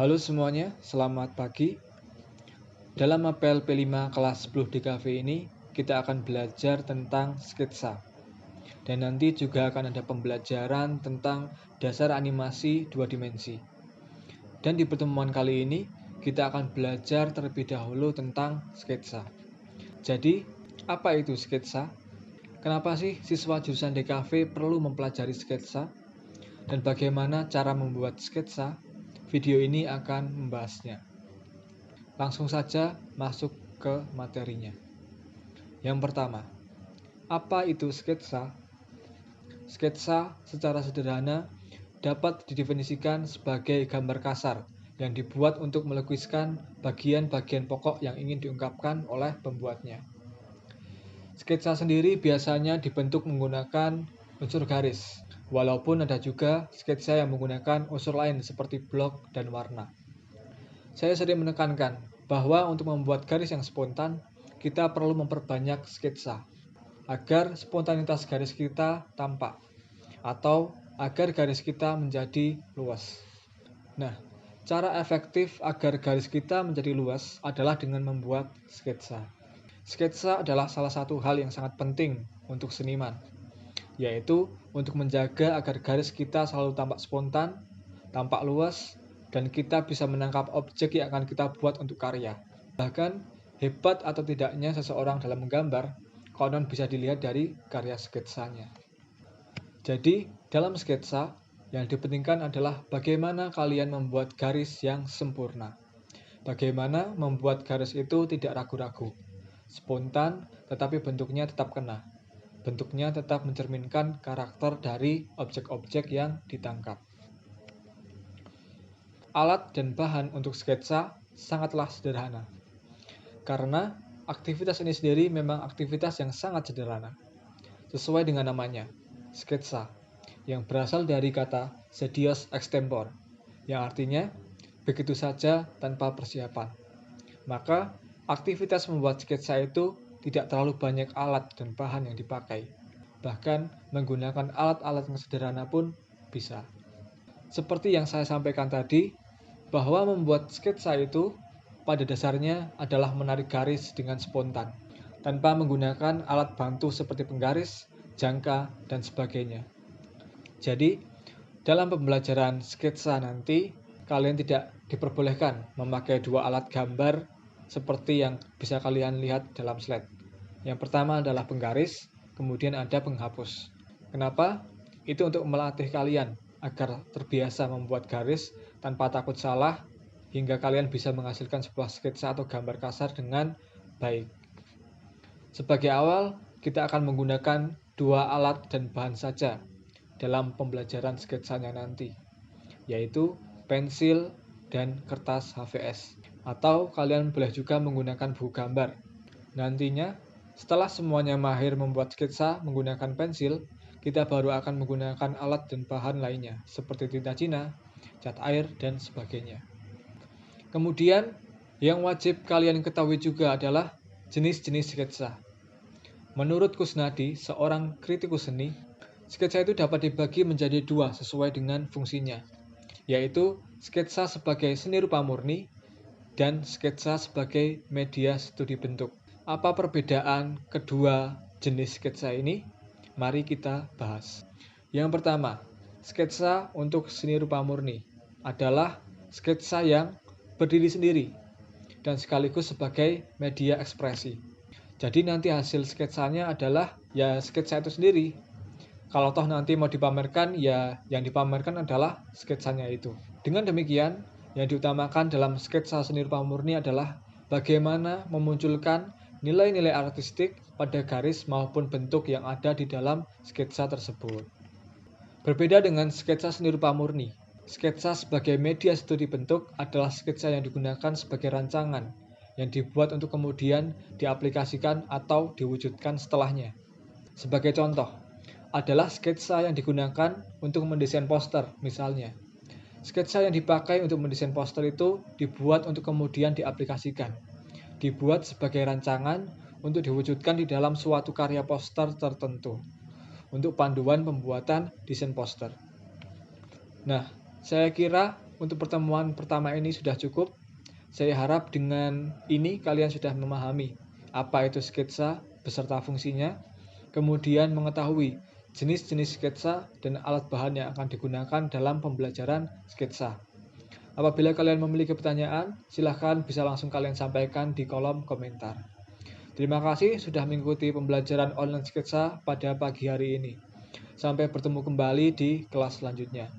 Halo semuanya, selamat pagi. Dalam mapel P5 kelas 10 DKV ini, kita akan belajar tentang sketsa. Dan nanti juga akan ada pembelajaran tentang dasar animasi 2 dimensi. Dan di pertemuan kali ini, kita akan belajar terlebih dahulu tentang sketsa. Jadi, apa itu sketsa? Kenapa sih siswa jurusan DKV perlu mempelajari sketsa? Dan bagaimana cara membuat sketsa? Video ini akan membahasnya. Langsung saja masuk ke materinya. Yang pertama, apa itu sketsa? Sketsa secara sederhana dapat didefinisikan sebagai gambar kasar yang dibuat untuk melukiskan bagian-bagian pokok yang ingin diungkapkan oleh pembuatnya. Sketsa sendiri biasanya dibentuk menggunakan unsur garis, walaupun ada juga sketsa yang menggunakan unsur lain seperti blok dan warna. Saya sering menekankan bahwa untuk membuat garis yang spontan, kita perlu memperbanyak sketsa, agar spontanitas garis kita tampak, atau agar garis kita menjadi luas. Nah, cara efektif agar garis kita menjadi luas adalah dengan membuat sketsa. Sketsa adalah salah satu hal yang sangat penting untuk seniman, yaitu untuk menjaga agar garis kita selalu tampak spontan, tampak luas, dan kita bisa menangkap objek yang akan kita buat untuk karya. Bahkan, hebat atau tidaknya seseorang dalam menggambar, konon bisa dilihat dari karya sketsanya. Jadi, dalam sketsa, yang dipentingkan adalah bagaimana kalian membuat garis yang sempurna. Bagaimana membuat garis itu tidak ragu-ragu, spontan, tetapi bentuknya tetap kena. Bentuknya tetap mencerminkan karakter dari objek-objek yang ditangkap. Alat dan bahan untuk sketsa sangatlah sederhana. Karena aktivitas ini sendiri memang aktivitas yang sangat sederhana. Sesuai dengan namanya, sketsa, yang berasal dari kata sedios extempore, yang artinya begitu saja tanpa persiapan. Maka, aktivitas membuat sketsa itu tidak terlalu banyak alat dan bahan yang dipakai. Bahkan, menggunakan alat-alat yang sederhana pun bisa. Seperti yang saya sampaikan tadi, bahwa membuat sketsa itu pada dasarnya adalah menarik garis dengan spontan, tanpa menggunakan alat bantu seperti penggaris, jangka, dan sebagainya. Jadi, dalam pembelajaran sketsa nanti, kalian tidak diperbolehkan memakai dua alat gambar seperti yang bisa kalian lihat dalam slide. Yang pertama adalah penggaris, kemudian ada penghapus. Kenapa? Itu untuk melatih kalian agar terbiasa membuat garis tanpa takut salah, hingga kalian bisa menghasilkan sebuah sketsa atau gambar kasar dengan baik. Sebagai awal, kita akan menggunakan dua alat dan bahan saja dalam pembelajaran sketsanya nanti, yaitu pensil dan kertas HVS. Atau kalian boleh juga menggunakan buku gambar. Nantinya, setelah semuanya mahir membuat sketsa menggunakan pensil, kita baru akan menggunakan alat dan bahan lainnya, seperti tinta Cina, cat air, dan sebagainya. Kemudian, yang wajib kalian ketahui juga adalah jenis-jenis sketsa. Menurut Kusnadi, seorang kritikus seni, sketsa itu dapat dibagi menjadi dua sesuai dengan fungsinya, yaitu sketsa sebagai seni rupa murni dan sketsa sebagai media studi bentuk. Apa perbedaan kedua jenis sketsa ini? Mari kita bahas. Yang pertama, sketsa untuk seni rupa murni adalah sketsa yang berdiri sendiri dan sekaligus sebagai media ekspresi. Jadi nanti hasil sketsanya adalah ya sketsa itu sendiri. Kalau toh nanti mau dipamerkan, ya yang dipamerkan adalah sketsanya itu. Dengan demikian, yang diutamakan dalam sketsa seni rupa murni adalah bagaimana memunculkan nilai-nilai artistik pada garis maupun bentuk yang ada di dalam sketsa tersebut. Berbeda dengan sketsa seni rupa murni, sketsa sebagai media studi bentuk adalah sketsa yang digunakan sebagai rancangan yang dibuat untuk kemudian diaplikasikan atau diwujudkan setelahnya. Sebagai contoh, adalah sketsa yang digunakan untuk mendesain poster, misalnya. Sketsa yang dipakai untuk mendesain poster itu dibuat untuk kemudian diaplikasikan. Dibuat sebagai rancangan untuk diwujudkan di dalam suatu karya poster tertentu, untuk panduan pembuatan desain poster. Nah, saya kira untuk pertemuan pertama ini sudah cukup. Saya harap dengan ini kalian sudah memahami apa itu sketsa beserta fungsinya, kemudian mengetahui jenis-jenis sketsa dan alat bahan yang akan digunakan dalam pembelajaran sketsa. Apabila kalian memiliki pertanyaan, silahkan bisa langsung kalian sampaikan di kolom komentar. Terima kasih sudah mengikuti pembelajaran online sketsa pada pagi hari ini. Sampai bertemu kembali di kelas selanjutnya.